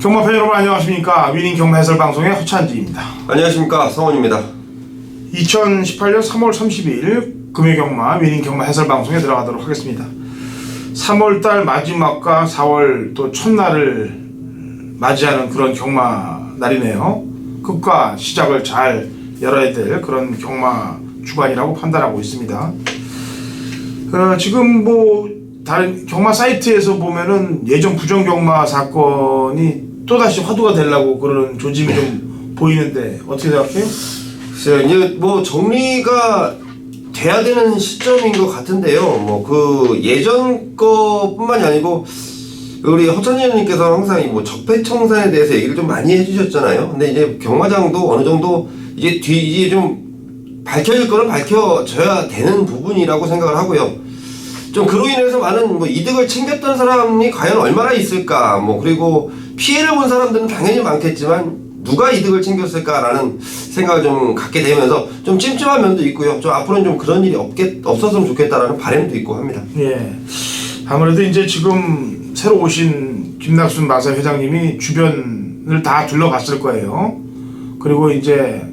경마팬 여러분 안녕하십니까. 위닝 경마 해설 방송의 허찬지입니다. 안녕하십니까. 성원입니다. 2018년 3월 30일 금요경마 위닝 경마 해설 방송에 들어가도록 하겠습니다. 3월달 마지막과 4월 또 첫날을 맞이하는 그런 경마 날이네요. 끝과 시작을 잘 열어야 될 그런 경마 주간이라고 판단하고 있습니다. 지금 뭐 다른 경마 사이트에서 보면은 예전 부정경마 사건이 또다시 화두가 되려고 그러는 조짐이 좀 보이는데 어떻게 생각해요? 글쎄요, 이제 뭐 정리가 돼야 되는 시점인 것 같은데요. 뭐 그 예전 거뿐만이 아니고 우리 허찬지 의원님께서 항상 뭐 적폐청산에 대해서 얘기를 좀 많이 해주셨잖아요. 근데 이제 경마장도 어느 정도 이제 좀 밝혀질 거는 밝혀져야 되는 부분이라고 생각을 하고요. 좀 그로 인해서 많은 뭐 이득을 챙겼던 사람이 과연 얼마나 있을까, 뭐 그리고 피해를 본 사람들은 당연히 많겠지만 누가 이득을 챙겼을까라는 생각을 좀 갖게 되면서 좀 찜찜한 면도 있고요. 좀 앞으로는 좀 그런 일이 없었으면 좋겠다라는 바람도 있고 합니다. 예. 아무래도 이제 지금 새로 오신 김낙순 마사 회장님이 주변을 다 둘러봤을 거예요. 그리고 이제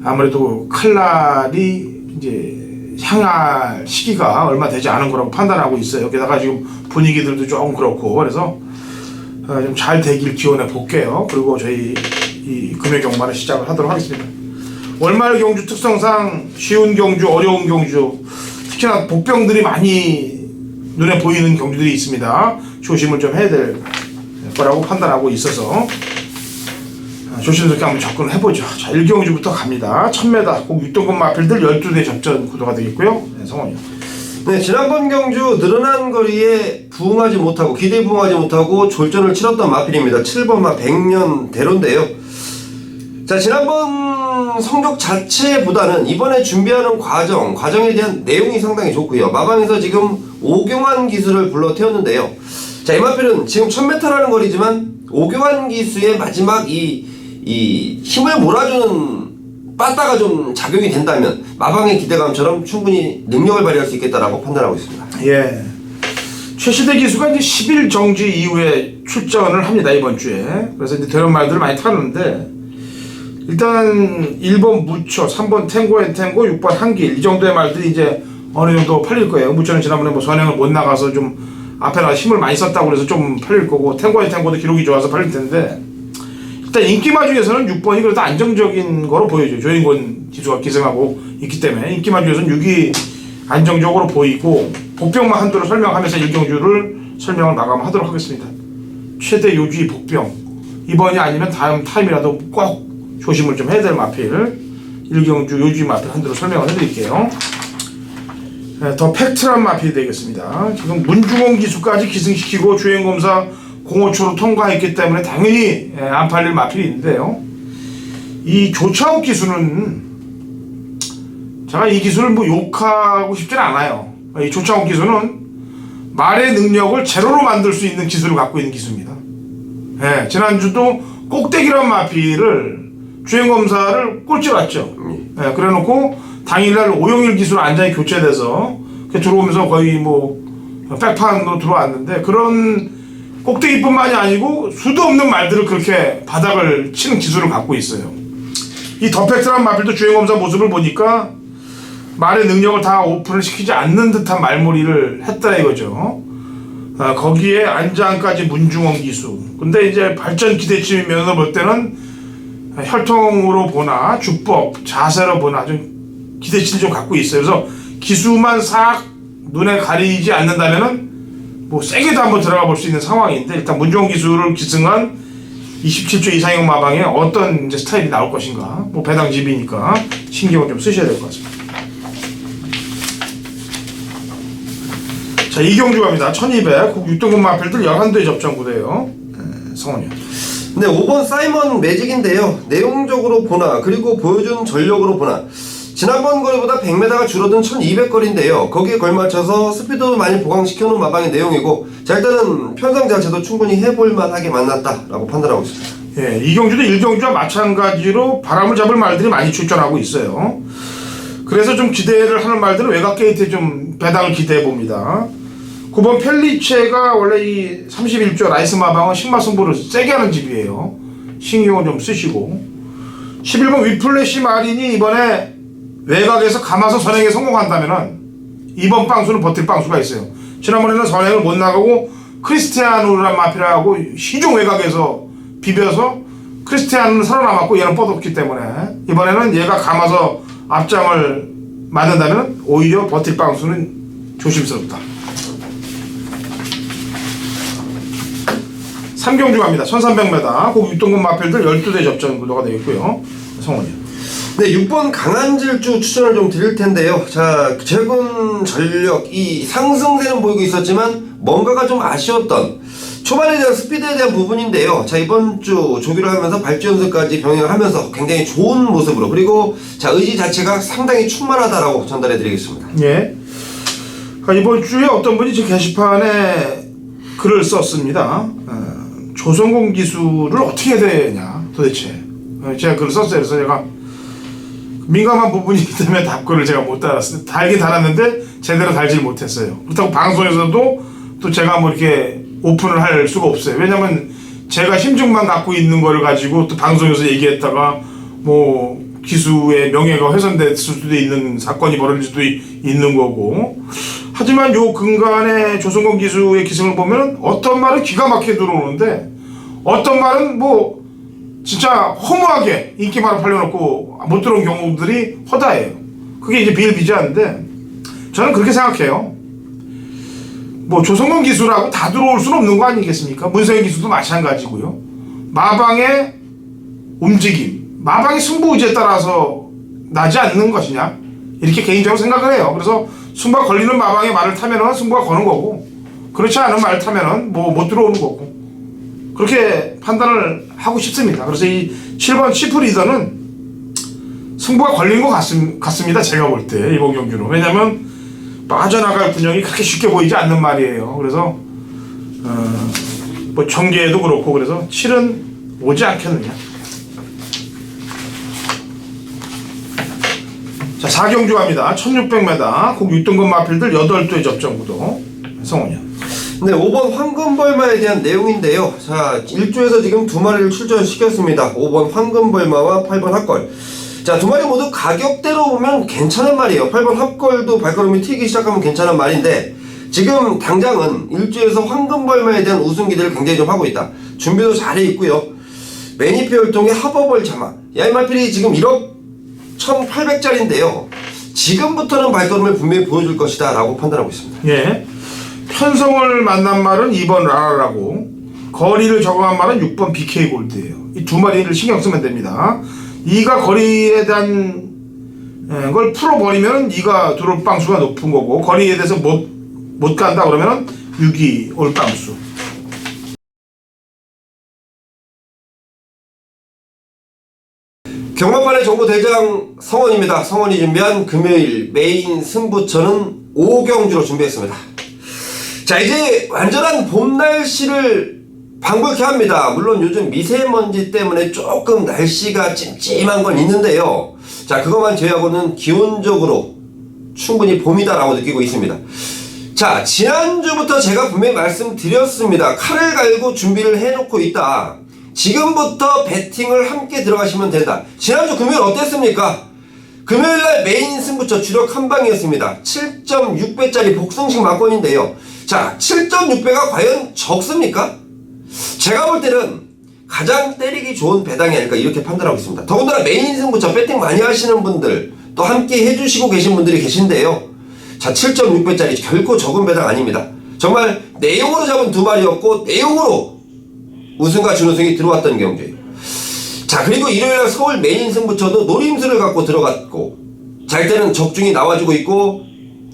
아무래도 칼날이 이제 향할 시기가 얼마 되지 않은 거라고 판단하고 있어요. 게다가 지금 분위기들도 조금 그렇고 그래서 좀 잘 되길 기원해 볼게요. 그리고 저희 이 금요경마를 시작을 하도록 하겠습니다. 월말 경주 특성상 쉬운 경주, 어려운 경주, 특히나 복병들이 많이 눈에 보이는 경주들이 있습니다. 조심을 좀 해야 될 거라고 판단하고 있어서 조심스럽게 한번 접근을 해보죠. 자, 1경주부터 갑니다. 1000m 꼭 6등급 마필들 12대 접전 구도가 되겠고요. 네, 성원이요. 네, 지난번 경주 늘어난 거리에 부응하지 못하고 기대에 부응하지 못하고 졸전을 치렀던 마필입니다. 7번 마 100년대로인데요. 자, 지난번 성적 자체보다는 이번에 준비하는 과정에 대한 내용이 상당히 좋고요. 마방에서 지금 오경환 기수를 불러 태웠는데요. 자, 이 마필은 지금 1000m라는 거리지만 오경환 기수의 마지막 이 힘을 몰아주는 빠따가 좀 작용이 된다면 마방의 기대감처럼 충분히 능력을 발휘할 수 있겠다라고 판단하고 있습니다. 예. 최시대 기수가 이제 10일 정지 이후에 출전을 합니다, 이번 주에. 그래서 이제 되는 말들을 많이 타는데, 일단 1번 무초, 3번 탱고 앤 탱고, 6번 한길, 이 정도의 말들이 이제 어느 정도 팔릴 거예요. 무초는 지난번에 뭐 선행을 못 나가서 좀 앞에 나가 힘을 많이 썼다고 그래서 좀 팔릴 거고, 탱고 앤 탱고도 기록이 좋아서 팔릴 텐데, 일단 인기마 중에서는 6번이 그래도 안정적인 거로 보여줘요. 조인권 기수가 기승하고 있기 때문에 인기마 중에서는 6이 안정적으로 보이고, 복병만 한도로 설명하면서 1경주를 설명을 마감하도록 하겠습니다. 최대 요주의 복병, 이번이 아니면 다음 타임이라도 꼭 조심을 좀 해야 될 마필 1경주 요주의 마필 한도로 설명을 해드릴게요. 네, 더 팩트란 마필이 되겠습니다. 지금 문중원 기수까지 기승시키고 주행검사 05초로 통과했기 때문에 당연히 안 팔릴 마필이 있는데요. 이 조차욱 기수는 제가 이 기수를 뭐 욕하고 싶진 않아요. 이 조차욱 기수는 말의 능력을 제로로 만들 수 있는 기술을 갖고 있는 기수입니다. 예, 지난주도 꼭대기란 마필을 주행검사를 꼴찌로 왔죠. 예, 그래 놓고 당일날 오영일 기수로 안장이 교체돼서 들어오면서 거의 뭐 백판으로 들어왔는데, 그런 꼭대기뿐만이 아니고 수도 없는 말들을 그렇게 바닥을 치는 기술을 갖고 있어요. 이 더팩트란 마필도 주행검사 모습을 보니까 말의 능력을 다 오픈을 시키지 않는 듯한 말몰이를 했다 이거죠. 거기에 안장까지 문중원 기수. 근데 이제 발전 기대치 면으로 볼 때는 혈통으로 보나 주법, 자세로 보나 좀 기대치를 좀 갖고 있어요. 그래서 기수만 싹 눈에 가리지 않는다면은 뭐 세게도 한번 들어가 볼 수 있는 상황인데, 일단 문종원 기수를 기승한 27조 이상형 마방에 어떤 이제 스타일이 나올 것인가, 뭐 배당집이니까 신경을 좀 쓰셔야 될 것 같습니다. 자, 2경주 갑니다. 1200 6등급 마필들 11대 접전 구대요. 성원이요. 네, 5번 사이먼 매직인데요. 내용적으로 보나 그리고 보여준 전력으로 보나 지난번 거리보다 100m가 줄어든 1200거리인데요. 거기에 걸맞춰서 스피드도 많이 보강시켜놓은 마방의 내용이고, 자, 일단은 편성 자체도 충분히 해볼만하게 만났다라고 판단하고 있습니다. 예, 2경주도 1경주와 마찬가지로 바람을 잡을 말들이 많이 출전하고 있어요. 그래서 좀 기대를 하는 말들은 외곽 게이트에 좀 배당을 기대해 봅니다. 9번 펠리체가 원래 이 31조 라이스 마방은 신마 승부를 세게 하는 집이에요. 신경을 좀 쓰시고. 11번 위플래시 마린이 이번에 외곽에서 감아서 선행에 성공한다면은 이번 빵수는 버틸 빵수가 있어요. 지난번에는 선행을 못 나가고 크리스티아누란 마피라하고 시종 외곽에서 비벼서 크리스티아누는 살아남았고 얘는 뻗었기 때문에 이번에는 얘가 감아서 앞장을 맞는다면 오히려 버틸 빵수는 조심스럽다. 3경주 갑니다. 1300m 고 6등급 마필들 12대 접전 구도가 되어 있고요. 성원이요. 네, 6번 강한질주 추천을 좀 드릴 텐데요. 자, 최근 전력이 상승세는 보이고 있었지만 뭔가가 좀 아쉬웠던 초반에 대한 스피드에 대한 부분인데요. 자, 이번 주 조기를 하면서 발주 연습까지 병행을 하면서 굉장히 좋은 모습으로, 그리고 자, 의지 자체가 상당히 충만하다라고 전달해 드리겠습니다. 예. 이번 주에 어떤 분이 제 게시판에 글을 썼습니다. 조성공 기술을 어떻게 해야 되냐 도대체. 제가 글을 썼어요. 그래서 제가 민감한 부분이기 때문에 답글을 제가 못 달았어요. 달긴 달았는데 제대로 달질 못했어요. 그렇다고 방송에서도 또 제가 뭐 이렇게 오픈을 할 수가 없어요. 왜냐면 제가 심증만 갖고 있는 거를 가지고 또 방송에서 얘기했다가 뭐 기수의 명예가 훼손될 수도 있는 사건이 벌어질 수도 있는 거고. 하지만 요 근간에 조성공 기수의 기승을 보면 어떤 말은 기가 막히게 들어오는데 어떤 말은 뭐 진짜 허무하게 인기만을 팔려놓고 못 들어온 경우들이 허다해요. 그게 이제 비일비재한데 저는 그렇게 생각해요. 뭐 조성공 기술하고 다 들어올 수는 없는 거 아니겠습니까? 문성현 기술도 마찬가지고요. 마방의 움직임, 마방의 승부 의지에 따라서 나지 않는 것이냐 이렇게 개인적으로 생각을 해요. 그래서 승부가 걸리는 마방의 말을 타면은 승부가 거는 거고 그렇지 않은 말을 타면은 뭐 못 들어오는 거고 그렇게 판단을 하고 싶습니다. 그래서 이 7번 시프리더는 승부가 걸린 것 같습니다. 제가 볼 때 이번 경기는. 왜냐면 빠져나갈 군형이 그렇게 쉽게 보이지 않는 말이에요. 그래서 뭐 전개도 그렇고 그래서 7은 오지 않겠느냐. 자, 4경주 갑니다. 1600m 국 6등급 마필들 8도의 접전 구도. 성원이요. 네, 5번 황금벌마에 대한 내용인데요. 자, 1조에서 지금 두 마리를 출전시켰습니다. 5번 황금벌마와 8번 핫걸. 자, 두 마리 모두 가격대로 보면 괜찮은 말이에요. 8번 핫걸도 발걸음이 튀기 시작하면 괜찮은 말인데 지금 당장은 1조에서 황금벌마에 대한 우승 기대를 굉장히 좀 하고 있다. 준비도 잘해 있고요. 매니페 혈통의 하버벌 자마. 야이마필이 지금 1억 1800짜리인데요. 지금부터는 발걸음을 분명히 보여줄 것이다 라고 판단하고 있습니다. 예. 편성을 만난 말은 2번 라라라고 거리를 적응한 말은 6번 BK 골드예요. 이 두 마리를 신경 쓰면 됩니다. 2가 거리에 대한 걸 풀어버리면 2가 들어올 빵수가 높은 거고 거리에 대해서 못 간다 그러면 6이 올 빵수. 경마판의 정보 대장 성원입니다. 성원이 준비한 금요일 메인 승부처는 5경주로 준비했습니다. 자, 이제 완전한 봄 날씨를 방불케 합니다. 물론 요즘 미세먼지 때문에 조금 날씨가 찜찜한 건 있는데요. 자, 그것만 제외하고는 기온적으로 충분히 봄이다라고 느끼고 있습니다. 자, 지난주부터 제가 분명히 말씀드렸습니다. 칼을 갈고 준비를 해놓고 있다. 지금부터 배팅을 함께 들어가시면 된다. 지난주 금요일 어땠습니까? 금요일날 메인 승부처 주력 한방이었습니다. 7.6배짜리 복승식 막권인데요. 자, 7.6배가 과연 적습니까? 제가 볼 때는 가장 때리기 좋은 배당이 아닐까 이렇게 판단하고 있습니다. 더군다나 메인 승부처 배팅 많이 하시는 분들 또 함께 해주시고 계신 분들이 계신데요. 자, 7.6배짜리 결코 적은 배당 아닙니다. 정말 내용으로 잡은 두 마리였고 내용으로 우승과 준우승이 들어왔던 경주예요. 자, 그리고 일요일날 서울 메인 승부처도 노림수를 갖고 들어갔고 잘 때는 적중이 나와주고 있고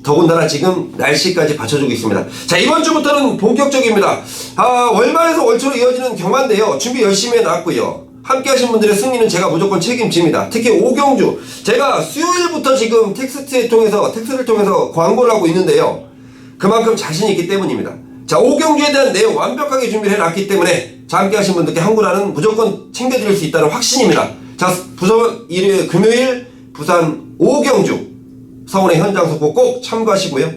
더군다나 지금 날씨까지 받쳐주고 있습니다. 자, 이번 주부터는 본격적입니다. 월말에서 월초로 이어지는 경마인데요. 준비 열심히 해놨고요. 함께 하신 분들의 승리는 제가 무조건 책임집니다. 특히 5경주 제가 수요일부터 지금 텍스트를 통해서 광고를 하고 있는데요. 그만큼 자신이 있기 때문입니다. 자, 5경주에 대한 내용 완벽하게 준비를 해놨기 때문에 자, 함께 하신 분들께 한구라는 무조건 챙겨드릴 수 있다는 확신입니다. 자, 부산 금요일 부산 5경주 서울의 현장 속보 꼭 참고하시고요.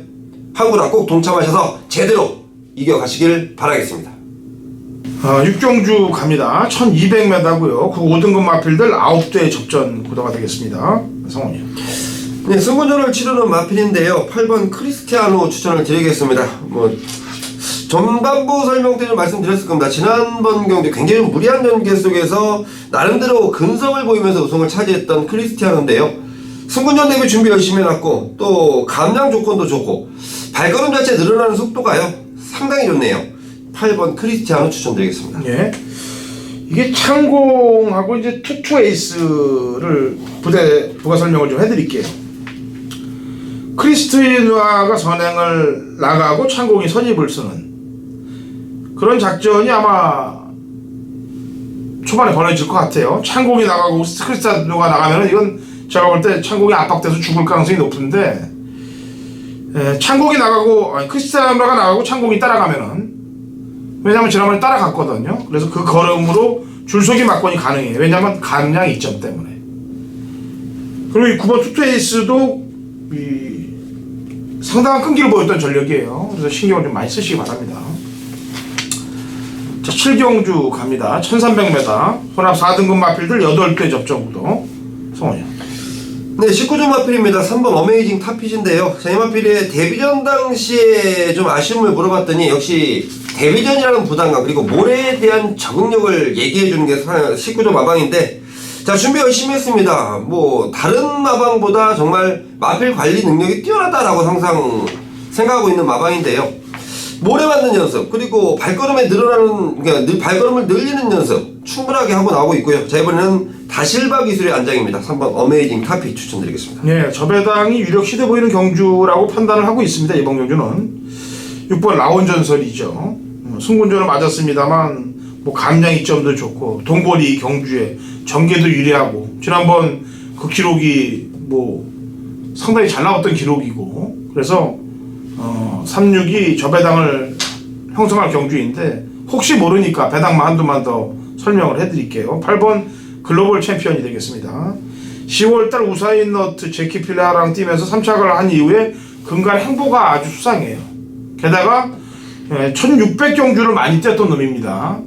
한구랑 꼭 동참하셔서 제대로 이겨가시길 바라겠습니다. 6경주 갑니다. 1200m고요. 그 5등급 마필들 9대 접전 구도가 되겠습니다. 성훈이요. 네, 승부전을 치르는 마필인데요. 8번 크리스티아노 추천을 드리겠습니다. 전반부 설명 때 좀 말씀드렸을 겁니다. 지난번 경기 굉장히 무리한 전개 속에서 나름대로 근성을 보이면서 우승을 차지했던 크리스티아노인데요. 승부전 대비 준비 열심히 해놨고 또 감량 조건도 좋고 발걸음 자체 늘어나는 속도가요 상당히 좋네요. 8번 크리스티아노 추천드리겠습니다. 예. 이게 창공하고 이제 투투 에이스를 부가 설명을 좀 해드릴게요. 크리스티아노가 선행을 나가고 창공이 선입을 쓰는 그런 작전이 아마 초반에 벌어질 것 같아요. 창공이 나가고 크리스티아노가 나가면은 이건 제가 볼 때 창공이 압박돼서 죽을 가능성이 높은데, 창공이 나가고 크리스티아노가 나가고 창공이 따라가면은, 왜냐면 지난번에 따라갔거든요. 그래서 그 걸음으로 줄서기 막권이 가능해요. 왜냐면 감량 2점 때문에. 그리고 이 9번 투투에이스도 상당한 끈기를 보였던 전력이에요. 그래서 신경을 좀 많이 쓰시기 바랍니다. 자, 7경주 갑니다. 1300m 혼합 4등급 마필들 8대 접전 구도. 성원이요. 네, 19점 마필입니다. 3번 어메이징 탑핏인데요. 이 마필의 데뷔전 당시에 좀 아쉬움을 물어봤더니 역시 데뷔전이라는 부담감 그리고 모래에 대한 적응력을 얘기해주는 게 19점 마방인데, 자, 준비 열심히 했습니다. 다른 마방보다 정말 마필 관리 능력이 뛰어나다라고 항상 생각하고 있는 마방인데요. 모래 맞는 연습 그리고 발걸음에 그러니까 발걸음을 늘리는 연습 충분하게 하고 나오고 있고요. 자, 이번에는 다실바 기술의 안장입니다. 3번 어메이징 카피 추천드리겠습니다. 네, 저 배당이 유력 시대 보이는 경주라고 판단을 하고 있습니다. 이번 경주는 6번 라온전설이죠. 승군전을 맞았습니다만 감량 2점도 좋고 동거리 경주에 전개도 유리하고 지난번 그 기록이 상당히 잘 나왔던 기록이고, 그래서 36이 저 배당을 형성할 경주인데 혹시 모르니까 배당만 한두만 더 설명을 해드릴게요. 8번 글로벌 챔피언이 되겠습니다. 10월달 우사인 너트 제키 필라랑 뛰면서 3착을 한 이후에 근간 행보가 아주 수상해요. 게다가 1600경주를 많이 뛰었던 놈입니다.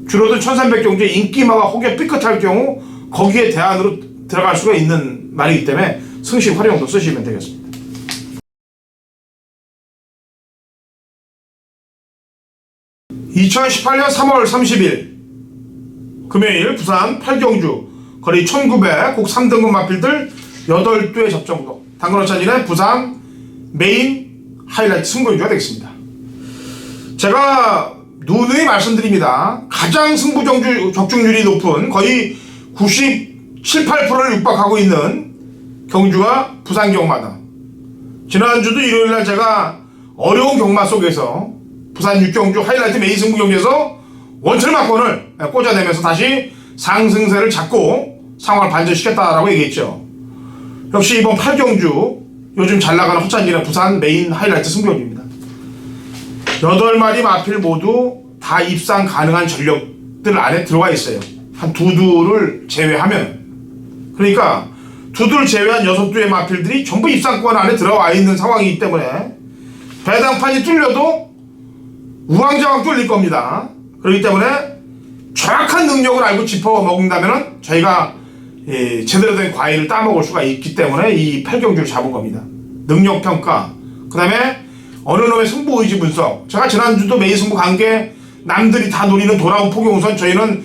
줄어든 1300경주에 인기마가 혹여 삐끗할 경우 거기에 대안으로 들어갈 수가 있는 말이기 때문에 승시 활용도 쓰시면 되겠습니다. 2018년 3월 30일 금요일 부산 8경주 거리 1900 곡 3등급 마필들 8대 접전구도 당근호차진의 부산 메인 하이라이트 승부유주가 되겠습니다. 제가 누누이 말씀드립니다. 가장 승부 적중률이 높은 거의 97, 8%를 육박하고 있는 경주가 부산 경마다. 지난주도 일요일날 제가 어려운 경마 속에서 부산 6경주 하이라이트 메인 승부 경기에서 원철 막권을 꽂아내면서 다시 상승세를 잡고 상황을 반전시켰다라고 얘기했죠. 역시 이번 8경주 요즘 잘 나가는 허찬이는 부산 메인 하이라이트 승부 경기입니다. 8마리 마필 모두 다 입상 가능한 전력들 안에 들어가 있어요. 한 2두를 제외하면. 그러니까 2두를 제외한 6두의 마필들이 전부 입상권 안에 들어와 있는 상황이기 때문에 배당판이 뚫려도 우왕좌왕 뚫릴 겁니다. 그렇기 때문에 정확한 능력을 알고 짚어 먹는다면 저희가 제대로 된 과일을 따먹을 수가 있기 때문에 이 8경주를 잡은 겁니다. 능력평가, 그 다음에 어느 놈의 승부의지 분석. 제가 지난주도 메인 승부 관계 남들이 다 노리는 돌아온 포경우선 저희는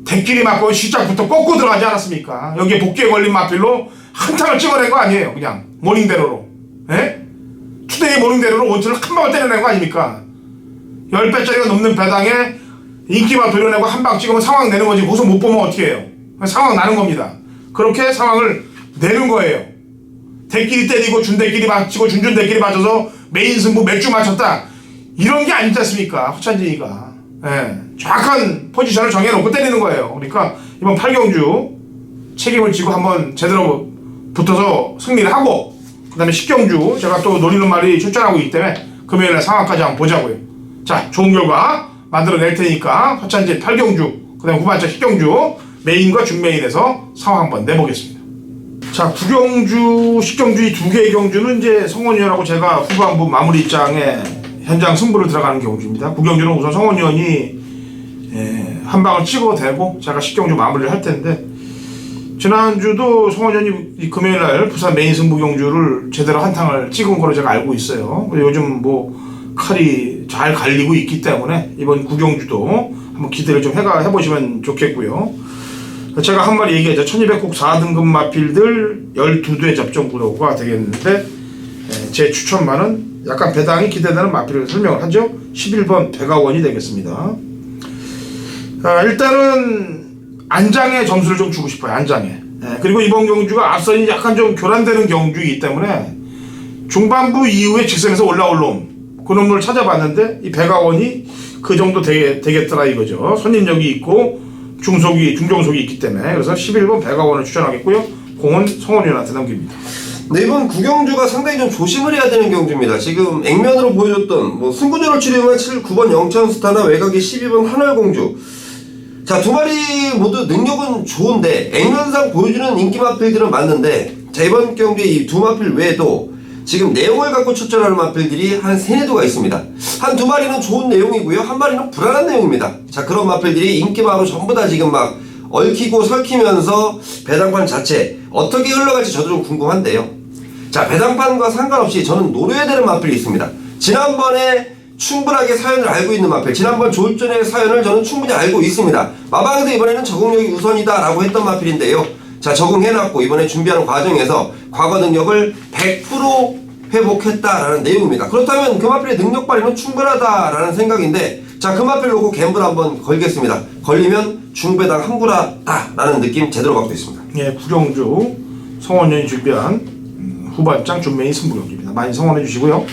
대끼리 맞고 시작부터 꺾고 들어가지 않았습니까? 여기에 복귀에 걸린 마필로 한탕을 찍어낸 거 아니에요. 그냥 모닝대로로. 투데이 모닝대로로 원투를 한 방을 때려낸 거 아닙니까? 10배짜리가 넘는 배당에 인기만 돌려내고 한 방 찍으면 상황 내는 거지. 거기서 못 보면 어떻게 해요? 상황 나는 겁니다. 그렇게 상황을 내는 거예요. 대끼리 때리고 준대끼리 맞히고 준대끼리 맞아서 메인 승부 맥주 맞췄다. 이런 게 아니지 않습니까? 허찬진이가. 정확한 포지션을 정해놓고 때리는 거예요. 그러니까 이번 8경주 책임을 지고 한번 제대로 붙어서 승리를 하고, 그 다음에 10경주 제가 또 노리는 말이 출전하고 있기 때문에 금요일날 상황까지 한번 보자고요. 자, 좋은 결과 만들어낼 테니까 허찬진 8경주, 그 다음에 후반차 10경주 메인과 준메인에서 상황 한번 내보겠습니다. 자, 구경주, 식경주 이 두 개의 경주는 이제 성원위원하고 제가 후반부 마무리 입장에 현장 승부를 들어가는 경주입니다. 구경주는 우선 성원위원이 한 방을 찍어대고 제가 식경주 마무리를 할 텐데, 지난주도 성원위원이 이 금요일날 부산 메인 승부 경주를 제대로 한탕을 찍은 거로 제가 알고 있어요. 요즘 뭐 칼이 잘 갈리고 있기 때문에 이번 구경주도 한번 기대를 좀 해보시면 좋겠고요. 제가 한 마리 얘기하죠. 1200국 4등급 마필들 12대 접종 구도가 되겠는데, 제 추천만은 약간 배당이 기대되는 마필을 설명을 하죠. 11번 백아원이 되겠습니다. 일단은 안장에 점수를 좀 주고 싶어요. 안장에. 그리고 이번 경주가 앞선이 약간 좀 교란되는 경주이기 때문에 중반부 이후에 직선에서 올라올 놈, 그 놈을 찾아봤는데 이 백아원이 그 정도 되겠더라 이거죠. 손님력이 있고 중정속이 있기 때문에. 그래서 11번 백아원을 추천하겠고요. 공은 성원위원한테 넘깁니다. 네, 이번 구경주가 상당히 좀 조심을 해야 되는 경주입니다. 지금 액면으로 보여줬던 뭐 승부조를 치료한 9번 영천스타나 외곽이 12번 하늘공주. 자, 두 마리 모두 능력은 좋은데 액면상 보여주는 인기 마필들은 맞는데, 자, 이번 경주에 이 두 마필 외에도 지금 내용을 갖고 출전하는 마필들이 한 3~4두가 있습니다. 한 두 마리는 좋은 내용이고요, 한 마리는 불안한 내용입니다. 자, 그런 마필들이 인기마로 전부 다 지금 막 얽히고 설키면서 배당판 자체 어떻게 흘러갈지 저도 좀 궁금한데요. 자, 배당판과 상관없이 저는 노려야 되는 마필이 있습니다. 지난번에 충분하게 사연을 알고 있는 마필, 지난번 조울전의 사연을 저는 충분히 알고 있습니다. 마방에서 이번에는 적응력이 우선이다 라고 했던 마필인데요. 자, 적응해놨고 이번에 준비하는 과정에서 과거 능력을 100% 회복했다라는 내용입니다. 그렇다면 그 마필의 능력 발휘는 충분하다라는 생각인데, 자, 그 마필 놓고 갬블 한번 걸겠습니다. 걸리면 중배당 한구라다라는 느낌 제대로 받고 있습니다. 예, 구경주 성원위원이 준비한 후반장 준메인 승부 경기입니다. 많이 성원해 주시고요.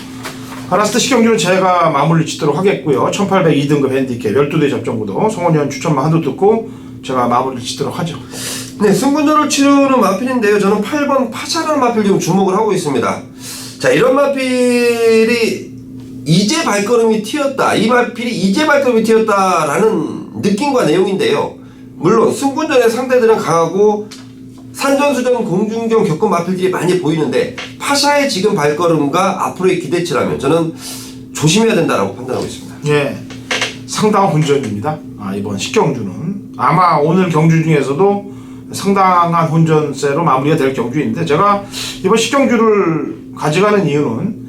라스트 식경주는 제가 마무리 짓도록 하겠고요. 1802등급 핸디캡 12대 접종구도 성원위원 추천만 한두 듣고 제가 마무리 짓도록 하죠. 네, 승부조를 치르는 마필인데요. 저는 8번 파샤라는 마필 좀 주목을 하고 있습니다. 자, 이런 마필이 이제 발걸음이 튀었다, 이 마필이 이제 발걸음이 튀었다라는 느낌과 내용인데요. 물론 승군전의 상대들은 강하고 산전수전 공중경 겪은 마필들이 많이 보이는데, 파샤의 지금 발걸음과 앞으로의 기대치라면 저는 조심해야 된다라고 판단하고 있습니다. 예, 상당한 혼전입니다. 이번 식경주는 아마 오늘 경주 중에서도 상당한 혼전세로 마무리가 될 경주인데, 제가 이번 식경주를 가져가는 이유는,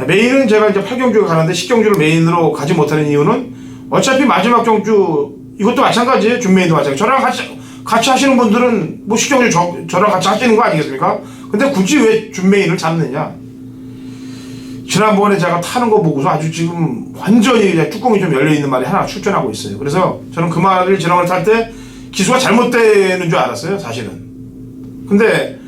메인은 제가 이제 8경주에 가는데 식경주를 메인으로 가지 못하는 이유는 어차피 마지막 경주 이것도 마찬가지예요. 준메인도 마찬가지. 저랑 같이 하시는 분들은 뭐 식경주 저랑 같이 하시는 거 아니겠습니까? 근데 굳이 왜 준메인을 잡느냐? 지난번에 제가 타는 거 보고서 아주 지금 완전히 그냥 뚜껑이 좀 열려있는 말이 하나 출전하고 있어요. 그래서 저는 그 말을 지난번에 탈 때 기수가 잘못되는 줄 알았어요, 사실은. 근데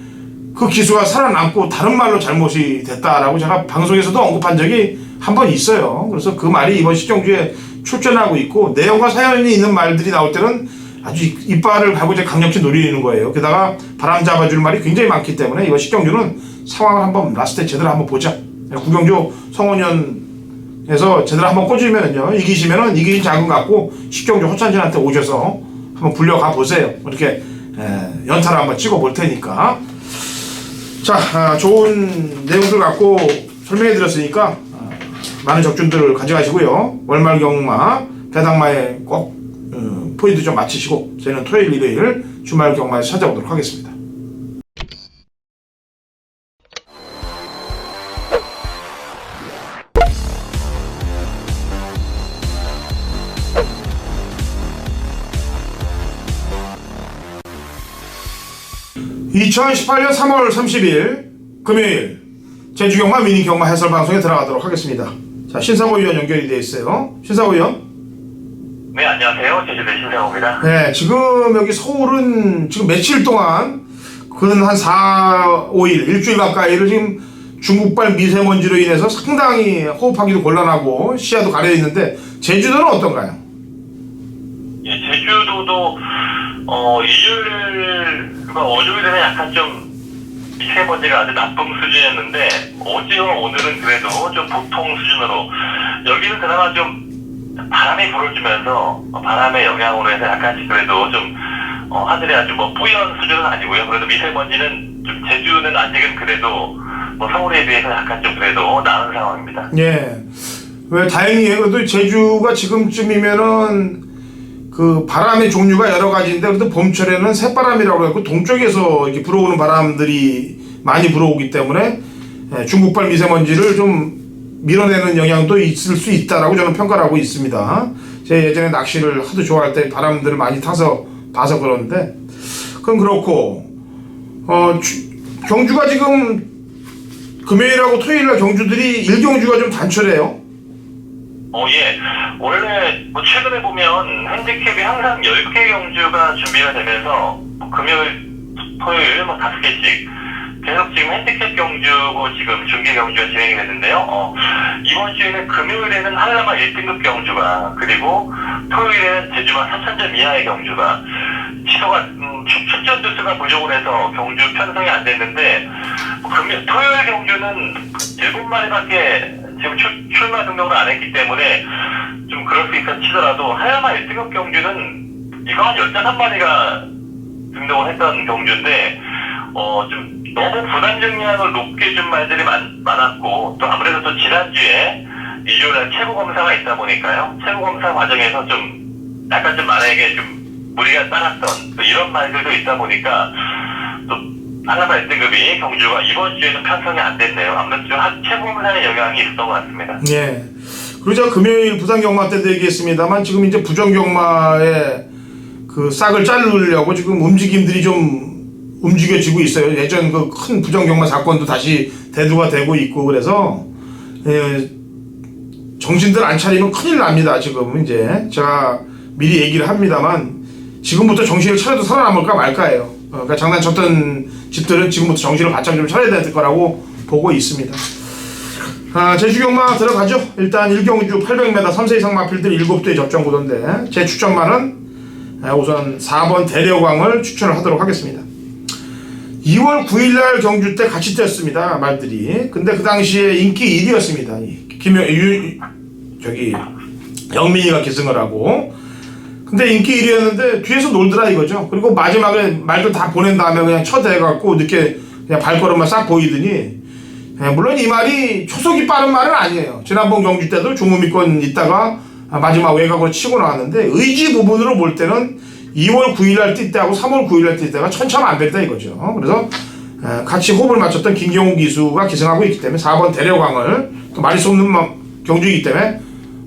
그 기수가 살아남고 다른 말로 잘못이 됐다라고 제가 방송에서도 언급한 적이 한 번 있어요. 그래서 그 말이 이번 식경주에 출전하고 있고, 내용과 사연이 있는 말들이 나올 때는 아주 이빨을 갈고 이제 강력히 노리는 거예요. 게다가 바람 잡아줄 말이 굉장히 많기 때문에 이번 식경주는 상황을 한번 라스트에 제대로 한번 보자. 구경주 성원위원에서 제대로 한번 꽂으면요, 이기시면은 이기신 자금 갖고 식경주 허찬진한테 오셔서 한번 불려가 보세요. 이렇게 연타를 한번 찍어 볼 테니까. 자, 좋은 내용들 갖고 설명해 드렸으니까 많은 적중들을 가져가시고요. 월말 경마 배당마에 꼭 포인트 좀 맞추시고 저희는 토요일 일요일 주말 경마에서 찾아오도록 하겠습니다. (2018년 3월 30일) 금요일 제주경마 미니경마 해설 방송에 들어가도록 하겠습니다. 자, 신상호 의원 연결이 되어 있어요. 신상호 의원. 네, 안녕하세요. 제주도의 신상호입니다. 네, 지금 여기 서울은 지금 며칠 동안 근 한 4, 5일, 일주일 가까이를 지금 중국발 미세먼지로 인해서 상당히 호흡하기도 곤란하고 시야도 가려 있는데, 제주도는 어떤가요? 예, 제주도도 일요일과 월요일에는 약간 좀 미세먼지가 아주 나쁨 수준이었는데, 어제와 오늘은 그래도 좀 보통 수준으로, 여기는 그나마 좀 바람이 불어주면서 바람의 영향으로 해서 약간씩 그래도 좀 하늘이 아주 뭐 뿌연 수준은 아니고요. 그래도 미세먼지는 좀 제주는 아직은 그래도 뭐 서울에 비해서 약간 좀 그래도 나은 상황입니다. 예. 왜 다행히 그래도 제주가 지금쯤이면은 그 바람의 종류가 여러 가지인데 그래도 봄철에는 새바람이라고 해서 동쪽에서 이렇게 불어오는 바람들이 많이 불어오기 때문에 중국발 미세먼지를 좀 밀어내는 영향도 있을 수 있다라고 저는 평가를 하고 있습니다. 제가 예전에 낚시를 하도 좋아할 때 바람들을 많이 타서 봐서 그러는데 그건 그렇고 경주가 지금 금요일하고 토요일날 경주들이 1경주가 좀 단촐해요. 예. 원래 뭐 최근에 보면 핸디캡이 항상 10개 경주가 준비가 되면서 뭐 금요일, 토요일 뭐 5개씩 계속 지금 핸디캡 경주고 지금 중계 경주가 진행이 됐는데요. 이번 주에는 금요일에는 한라마 1등급 경주가 그리고 토요일에는 제주마 4,000점 이하의 경주가 취소가 출전 주수가 부족을 해서 경주 편성이 안 됐는데 토요일 경주는 7마리밖에 지금 출마 등록을 안 했기 때문에 좀 그럴 수 있어 치더라도 한라마 1등급 경주는 이거 한 15마리가 등록을 했던 경주인데 좀 너무 부담 정량을 높게 준 말들이 많았고 또 아무래도 또 지난주에 일요일날 체고 검사가 있다 보니까요. 체고 검사 과정에서 좀 약간 좀 만약에 좀 무리가 따랐던 또 이런 말들도 있다 보니까 또 한라마 1등급이 경주가 이번 주에는 편성이 안 됐네요. 아무래도 좀 체고 검사의 영향이 있었던 것 같습니다. 예. 그리고 제가 금요일 부산 경마 때도 얘기했습니다만 지금 이제 부정 경마에 그 싹을 자르려고 지금 움직임들이 좀 움직여지고 있어요. 예전 그 큰 부정 경마 사건도 다시 대두가 되고 있고 그래서 정신들 안 차리면 큰일 납니다. 지금 이제 제가 미리 얘기를 합니다만 지금부터 정신을 차려도 살아남을까 말까예요. 그러니까 장난쳤던 집들은 지금부터 정신을 바짝 좀 차려야 될 거라고 보고 있습니다. 제주 경마 들어가죠. 일단 1경주 800m 3세 이상 마필들 7대의 접전 구도인데 제 추천만은 우선 4번 대려광을 추천을 하도록 하겠습니다. 2월 9일날 경주 때 같이 뛰었습니다. 말들이. 근데 그 당시에 인기 1위였습니다. 영민이가 계승을 하고. 근데 인기 1위였는데 뒤에서 놀더라 이거죠. 그리고 마지막에 말들 다 보낸 다음에 그냥 쳐대갖고 늦게 그냥 발걸음만 싹 보이더니 물론 이 말이 초속이 빠른 말은 아니에요. 지난번 경주 때도 중후미권 있다가 마지막 외곽으로 치고 나왔는데 의지 부분으로 볼 때는 2월 9일날 뛸 때하고 3월 9일날 뛸 때가 천차만별이다 이거죠. 그래서 같이 호흡을 맞췄던 김경호 기수가 기승하고 있기 때문에 4번 대려광을 또 말이 수 없는 경주이기 때문에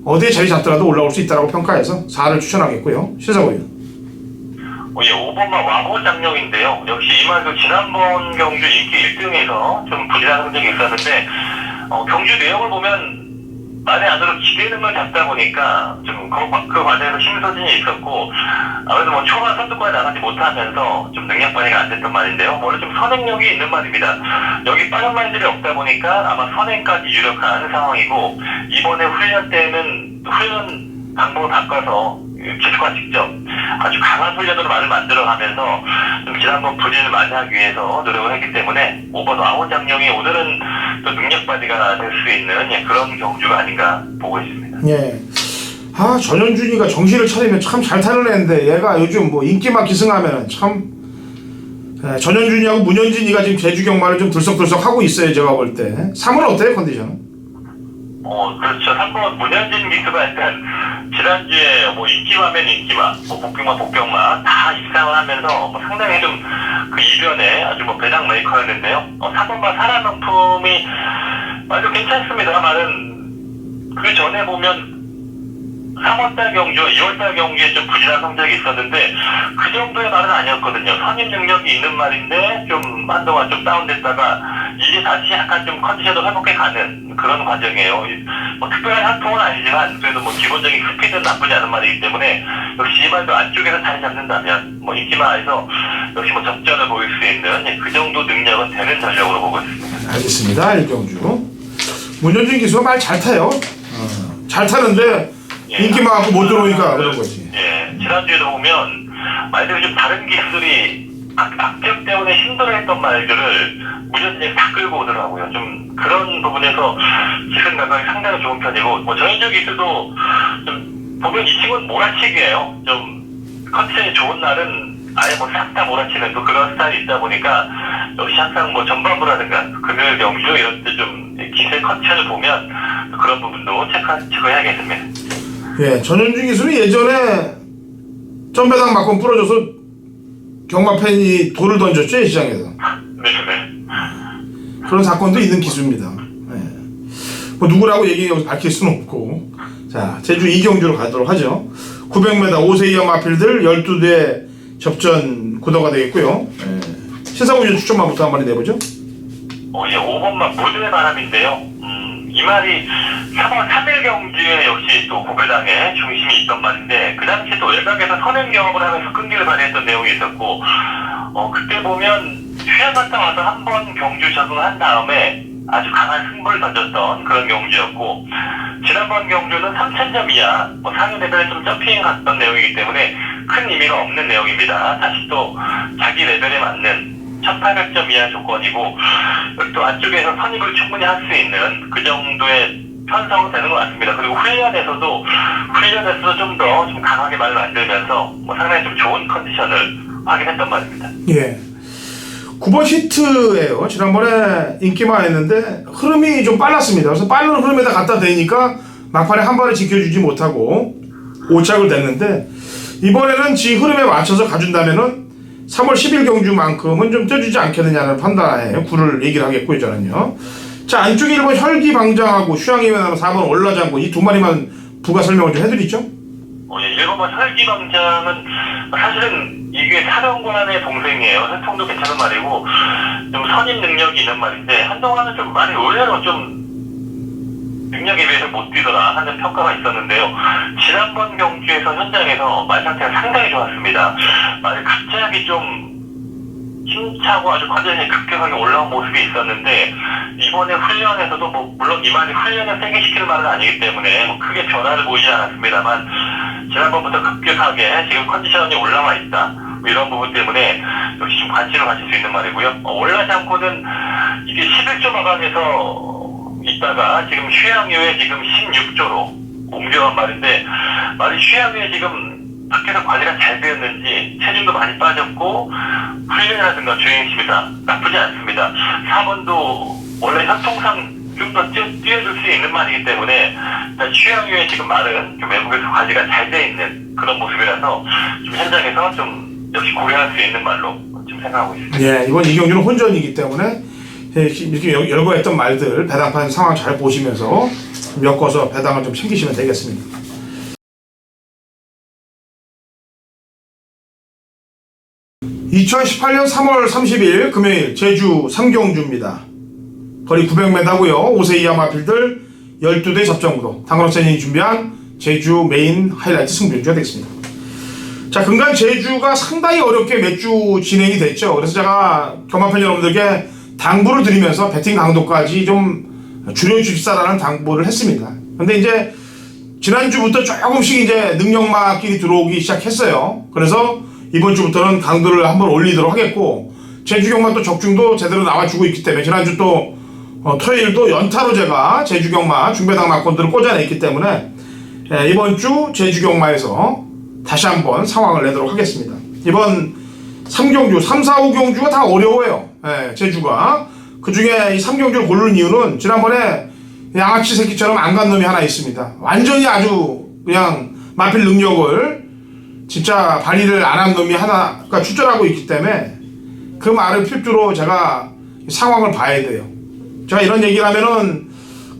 어디에 자리 잡더라도 올라올 수 있다고 평가해서 4를 추천하겠고요. 신사고 의원. 5번만 왕호 장룡인데요. 역시 이 말도 지난번 경주 인기 1등에서 좀 부진한 흔적이 있었는데 경주 내용을 보면 말의 안으로 기대는 걸 잡다 보니까 좀 그 과정에서 심서진이 있었고 아무래도 뭐 초반 선두권에 나가지 못하면서 좀 능력 발휘가 안 됐던 말인데요. 원래 좀 선행력이 있는 말입니다. 여기 빠른 말들이 없다 보니까 아마 선행까지 유력한 상황이고 이번에 훈련 때는 훈련 방법을 바꿔서 기수관 직접 아주 강한 훈련으로 말을 만들어가면서 좀 지난번 부진을 많이 하기 위해서 노력을 했기 때문에 5번 왕호 장룡이 오늘은 또 능력 발휘가 될 수 있는 그런 경주가 아닌가 보고 있습니다. 예. 전현준이가 정신을 차리면 참 잘 타는 애인데 얘가 요즘 뭐 인기막 기승하면 참 전현준이하고 문현진이가 지금 제주 경마를 좀 들썩들썩 하고 있어요. 제가 볼 때. 3은 어때요 컨디션은? 그렇죠. 3번 문현진 기수가 일단 지난주에 뭐 인기마면 인기마, 뭐 복병마 다 입상을 하면서 뭐 상당히 좀 그 이변에 아주 뭐 배당 메이커였는데요. 3번마 사랑명품이 아주 괜찮습니다만은 그 전에 보면 3월달 경주, 2월달 경주에 좀 부진한 성적이 있었는데 그 정도의 말은 아니었거든요. 선임 능력이 있는 말인데 좀 한동안 좀 다운됐다가 이제 다시 약간 좀 컨디션을 회복해 가는 그런 과정이에요. 뭐 특별한 상통은 아니지만 그래도 뭐 기본적인 스피드는 나쁘지 않은 말이기 때문에 역시 이 말도 안쪽에서 자리 잡는다면 뭐 인기마에서 역시 뭐 접전을 보일 수 있는 그 정도 능력은 되는 전력으로 보고 있습니다. 알겠습니다. 일경주. 문현진 기수가 말 잘 타요. 잘 타는데 인기만 갖고 못 들어오니까 그런 거지. 지난주에도 보면 말들이 좀 다른 기술이 악력 때문에 힘들어했던 말들을 문현진이 다 끌고 오더라고요. 좀 그런 부분에서 기술 감각이 상당히 좋은 편이고 뭐 전현주 기술도 좀 보면 이 친구는 몰아치기예요. 좀 컨디션이 좋은 날은 아예 뭐 싹 다 몰아치는 또 그런 스타일이 있다 보니까 역시 항상 뭐 전반부라든가 금요일 경주 이런 때 좀 기세 컨디션을 보면 그런 부분도 체크해야겠습니다. 예, 전현중 기수는 예전에 점배당 맞고 부러져서 경마 팬이 돌을 던졌죠, 시장에서. 네네. 그런 사건도 있는 기수입니다. 예. 뭐 누구라고 여기서 밝힐 수는 없고. 자, 제주 이경주로 가도록 하죠. 900m 5세 이하 마필들 12대 접전 구도가 되겠고요. 예. 신사우전 추천만부터 한 마리 내보죠. 예, 5번만 모두의 바람인데요. 이 말이 3월 3일 경주에 역시 또 고배당에 중심이 있던 말인데, 그 당시 또 외곽에서 선행 경험을 하면서 끈기를 발휘했던 내용이 있었고, 그때 보면 휴양 갔다 와서 한 번 경주 적응한 다음에 아주 강한 승부를 던졌던 그런 경주였고, 지난번 경주는 3,000점 이하, 상위 레벨에 좀 점핑 갔던 내용이기 때문에 큰 의미가 없는 내용입니다. 다시 또 자기 레벨에 맞는 1,800점 이하 조건이고, 여기 또 안쪽에서 선입을 충분히 할 수 있는 그 정도의 편성은 되는 것 같습니다. 그리고 훈련에서도 좀 더 좀 강하게 말을 만들면서 상당히 좀 좋은 컨디션을 확인했던 말입니다. 예. 9번 히트예요. 지난번에 인기만 했는데 흐름이 좀 빨랐습니다. 그래서 빠른 흐름에다 갖다 대니까 막판에 한 발을 지켜주지 못하고 5착을 냈는데, 이번에는 지 흐름에 맞춰서 가준다면은 3월 10일 경주만큼은 좀 쪄주지 않겠느냐는 판단에 9를 얘기를 하겠고요, 저는요. 자, 안쪽에 1번 혈기방장하고 휴양이면 4번 올라장고 이 두 마리만 부가 설명을 좀 해드리죠. 예, 1번만 혈기방장은 사실은 이게 사령관의 동생이에요. 혈통도 괜찮은 말이고 좀 선임 능력이 있는 말인데, 한동안은 좀 많이 의외로 좀 능력에 비해서 못 뛰더라 하는 평가가 있었는데요. 지난번 경주에서 현장에서 말 상태가 상당히 좋았습니다. 말이 갑자기 좀 힘차고 아주 컨디션이 급격하게 올라온 모습이 있었는데, 이번에 훈련에서도 물론 이 말이 훈련을 세게 시키는 말은 아니기 때문에 크게 변화를 보이지 않았습니다만, 지난번부터 급격하게 지금 컨디션이 올라와 있다, 이런 부분 때문에 역시 좀 관심을 가질 수 있는 말이고요. 올라장고는 이게 11조 마감에서 있다가 지금 휴양 이후에 지금 16조로 옮겨간 말인데, 말이 휴양 이후에 지금 밖에서 관리가 잘 되었는지 체중도 많이 빠졌고 훈련이라든가 주행심이 다 나쁘지 않습니다. 4번도 원래 혈통상 좀 더 뛰어줄 수 있는 말이기 때문에 휴양 이후에 지금 말은 좀 외국에서 관리가 잘 돼 있는 그런 모습이라서 좀 현장에서 좀 역시 고려할 수 있는 말로 지금 생각하고 있습니다. 예, 이번 이경주는 혼전이기 때문에 이렇게 열거했던 말들 배당판 상황 잘 보시면서 엮어서 배당을 좀 챙기시면 되겠습니다. 2018년 3월 30일 금요일 제주 삼경주입니다. 거리 900m고요. 5세 이하 마필들 12대 접전구도 당근호선이 준비한 제주 메인 하이라이트 승부주가 되겠습니다. 자, 근간 제주가 상당히 어렵게 몇 주 진행이 됐죠. 그래서 제가 경마팬 여러분들께 당부를 드리면서 배팅 강도까지 좀 줄여줍시다라는 당부를 했습니다. 근데 이제 지난주부터 조금씩 이제 능력마끼리 들어오기 시작했어요. 그래서 이번 주부터는 강도를 한번 올리도록 하겠고, 제주 경마 또 적중도 제대로 나와주고 있기 때문에 지난주 또 토요일도 연타로 제가 제주 경마 중배당 막권들을 꽂아냈기 때문에 이번 주 제주 경마에서 다시 한번 상황을 내도록 하겠습니다. 이번 3경주, 3, 4, 5경주가 다 어려워요. 제주가. 그 중에 이 3경주를 고르는 이유는 지난번에 양아치 새끼처럼 안 간 놈이 하나 있습니다. 완전히 아주 그냥 마필 능력을 진짜 발휘를 안 한 놈이 하나가 출전하고 있기 때문에 그 말을 필두로 제가 상황을 봐야 돼요. 제가 이런 얘기를 하면은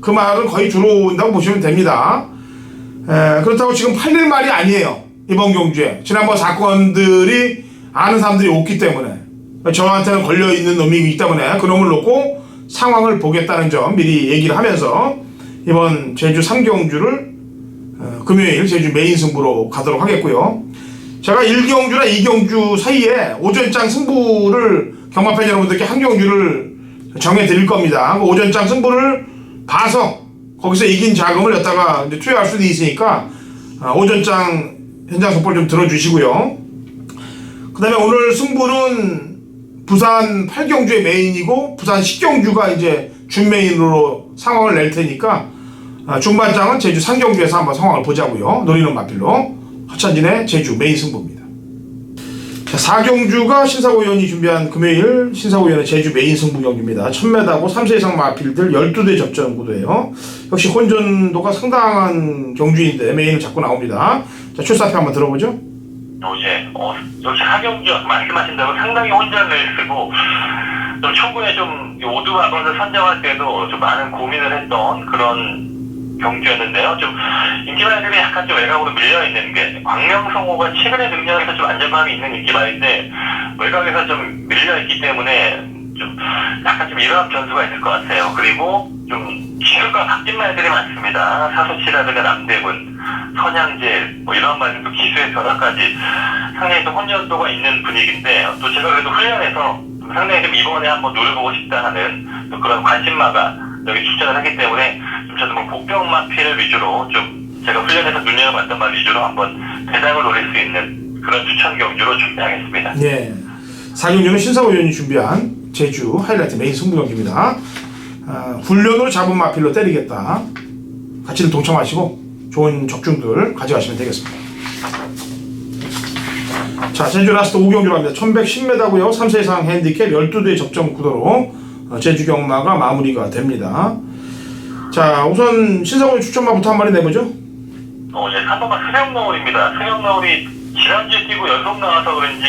그 말은 거의 들어온다고 보시면 됩니다. 그렇다고 지금 팔릴 말이 아니에요. 이번 경주에 지난번 사건들이 아는 사람들이 없기 때문에, 저한테는 걸려있는 놈이기 때문에 그 놈을 놓고 상황을 보겠다는 점 미리 얘기를 하면서 이번 제주 3경주를 금요일 제주 메인 승부로 가도록 하겠고요. 제가 1경주나 2경주 사이에 오전장 승부를 경마팬 여러분들께 한 경주를 정해드릴 겁니다. 그 오전장 승부를 봐서 거기서 이긴 자금을 여기다가 이제 투여할 수도 있으니까 오전장 현장 속보를 좀 들어주시고요. 그 다음에 오늘 승부는 부산 8경주의 메인이고 부산 10경주가 이제 준메인으로 상황을 낼 테니까 중반장은 제주 3경주에서 한번 상황을 보자고요. 노리는 마필로 허찬진의 제주 메인 승부입니다. 자, 4경주가 신사고 위원이 준비한 금요일 신사고 위원은 제주 메인 승부 경기입니다. 1000m고 3세 이상 마필들 12대 접전 구도예요. 역시 혼전도가 상당한 경주인데 메인을 잡고 나옵니다. 자, 출사표 한번 들어보죠. 역시 하경주 말씀하신 대로 상당히 혼전을 쓰고 좀 초구에 좀 오두막을 선정할 때도 좀 많은 고민을 했던 그런 경주였는데요. 좀 인기말들이 약간 좀 외곽으로 밀려있는 게 광명성호가 최근의 능력에서 좀 안정감이 있는 인기말인데 외곽에서 좀 밀려있기 때문에 좀 약간 좀 이러한 변수가 있을 것 같아요. 그리고 좀 기술과 바뀐 말들이 많습니다. 사소치라든가 남대군, 선양제 뭐 이런 말들도 기술의 변화까지 상당히 좀 혼전도가 있는 분위기인데 또 제가 그래도 훈련에서 상당히 좀 이번에 한번 노려보고 싶다 하는 또 그런 관심마가 여기 출전을 하기 때문에 좀 저는 뭐 복병마피를 위주로 좀 제가 훈련에서 눈여겨봤던 말 위주로 한번 대장을 노릴 수 있는 그런 추천 경주로 준비하겠습니다. 네, 4경주는 신사고 위원이 준비한 제주 하이라이트 메인 승부 경기입니다. 훈련으로 잡은 마필로 때리겠다. 같이 동참하시고 좋은 적중들 가져가시면 되겠습니다. 자, 제주 라스트 5경주로 합니다. 1110m고요. 3세 이상 핸디캡 12대 접점 구도로 제주 경마가 마무리가 됩니다. 자, 우선 신사고 추천마부터 한 마리 내보죠. 3번가 수령너울입니다. 수령너울이 지난주에 뛰고 연속 나와서 그런지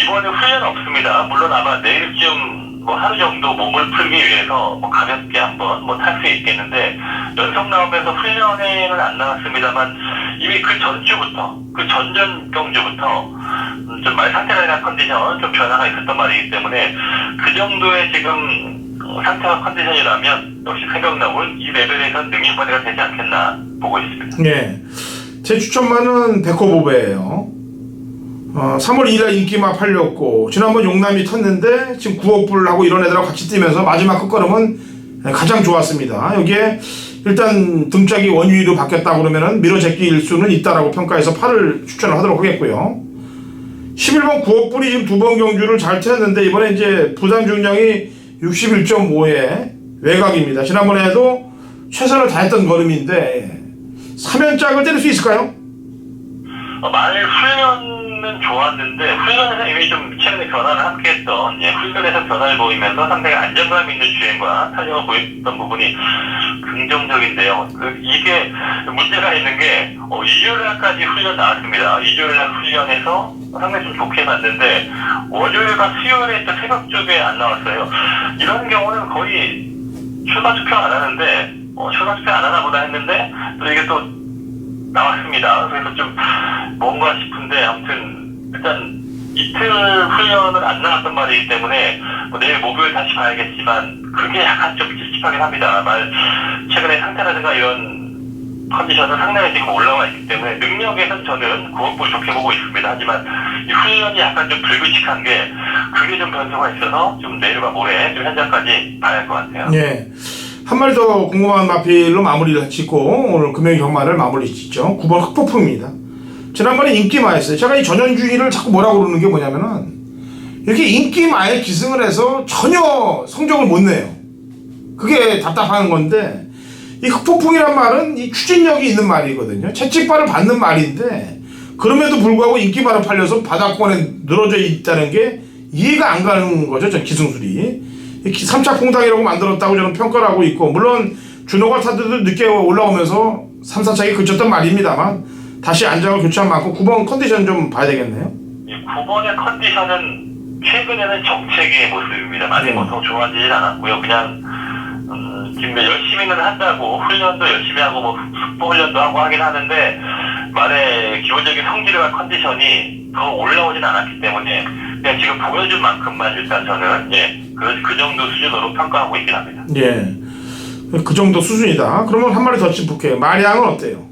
이번에 훈련 없습니다. 물론 아마 내일쯤 뭐 하루 정도 몸을 풀기 위해서 뭐 가볍게 한번 뭐 탈 수 있겠는데 연속 나오면서 훈련에는 안 나왔습니다만 이미 그 전주부터 그 전전 경주부터 좀 말 상태나 컨디션 좀 변화가 있었던 말이기 때문에 그 정도의 지금 상태와 컨디션이라면 역시 새벽 나올 이 레벨에서 능력발휘가 되지 않겠나 보고 있습니다. 네, 제 추천만은 백호보배예요. 3월 2일에 인기마 팔렸고 지난번 용남이 텄는데 지금 9억 불하고 이런 애들하고 같이 뛰면서 마지막 끝걸음은 가장 좋았습니다. 여기에 일단 등짝이 원위로 바뀌었다 그러면은 밀어제끼일 수는 있다라고 평가해서 8을 추천을 하도록 하겠고요. 11번 9억 불이 지금 두 번 경주를 잘 튀었는데 이번에 이제 부담 중량이 61.5의 외곽입니다. 지난번에도 최선을 다했던 걸음인데 3연짝을 때릴 수 있을까요? 말 훈련은 좋았는데 훈련에서 이미 좀 최근에 변화를 함께 했던 훈련에서 변화를 보이면서 상당히 안정감 있는 주행과 탄력을 보였던 부분이 긍정적인데요. 이게 문제가 있는 게 2주일날까지 훈련 나왔습니다. 2주일날 훈련해서 상당히 좀 좋게 봤는데 월요일과 수요일에 또 새벽 쪽에 안 나왔어요. 이런 경우는 거의 출마 투표 안 하는데 출마 투표 안 하나 보다 했는데 또 이게 또 나왔습니다. 그래서 좀 뭔가 싶은데 아무튼 일단 이틀 훈련을 안 나왔던 말이기 때문에 내일 목요일 다시 봐야겠지만 그게 약간 좀 찝찝하긴 합니다. 최근에 상태라든가 이런 컨디션은 상당히 지금 올라와 있기 때문에 능력에선 저는 9억불 좋게 보고 있습니다. 하지만 이 훈련이 약간 좀 불규칙한 게 그게 좀 변수가 있어서 좀 내일과 모레 좀 현장까지 봐야 할 것 같아요. 네. 한 마리 더 궁금한 마필로 마무리를 짓고 오늘 금요일 경마를 마무리 짓죠. 9번 흑폭풍입니다. 지난번에 인기마였어요. 제가 이 전현주의를 자꾸 뭐라고 그러는 게 뭐냐면은 이렇게 인기마에 기승을 해서 전혀 성적을 못 내요. 그게 답답한 건데 이 흑폭풍이란 말은 이 추진력이 있는 말이거든요. 채찍발을 받는 말인데 그럼에도 불구하고 인기마로 팔려서 바닥권에 늘어져 있다는 게 이해가 안 가는 거죠. 전 기승술이. 3차 퐁당이라고 만들었다고 저는 평가를 하고 있고 물론 준호가 타들도 늦게 올라오면서 3, 4차에 그쳤던 말입니다만 다시 안장을 교체한 만큼 9번 컨디션 좀 봐야 되겠네요. 9번의 컨디션은 최근에는 정체기의 모습입니다. 많이 보통 좋아지진 않았고요. 그냥 지금 열심히는 한다고 훈련도 열심히 하고 뭐 숙보 훈련도 하고 하긴 하는데 말의 기본적인 성질과 컨디션이 더 올라오진 않았기 때문에 그냥 지금 보여준 만큼만 일단 저는 그 정도 수준으로 평가하고 있긴 합니다. 예, 그 정도 수준이다. 그러면 한 마리 더 짚을게요. 마량은 어때요?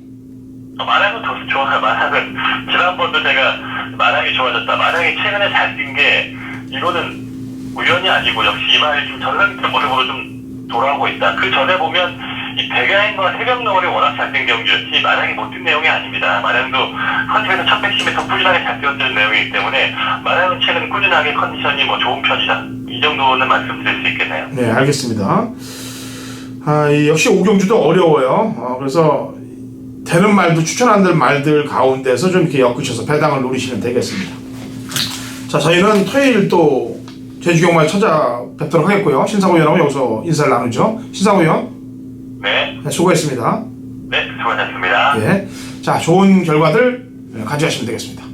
마량은 더 좋아요. 마량은 지난번도 제가 마량이 좋아졌다. 마량이 최근에 잘 뛴 게 이거는 우연이 아니고 역시 이 말이 좀 전성기적 모습으로 좀 돌아오고 있다. 그 전에 보면 이 백야인과 새벽너울이 워낙 잘 뛴 경기였지 마량이 못 뛴 내용이 아닙니다. 마량도 컨디션에서 1110m 꾸준하게 잘 뛰었던 내용이기 때문에 마량은 최근 꾸준하게 컨디션이 뭐 좋은 편이다. 이 정도는 말씀드릴 수 있겠네요. 네, 알겠습니다. 역시 오경주도 어려워요. 그래서 되는 말도 추천 안 될 말들 가운데서 좀 이렇게 엮으셔서 배당을 노리시면 되겠습니다. 자, 저희는 토요일 또 제주경마에 찾아뵙도록 하겠고요. 신상호 의원하고 여기서 인사를 나누죠. 신상호 의원. 네. 네, 수고했습니다. 네, 수고하셨습니다. 예. 자, 좋은 결과들 가져가시면 되겠습니다.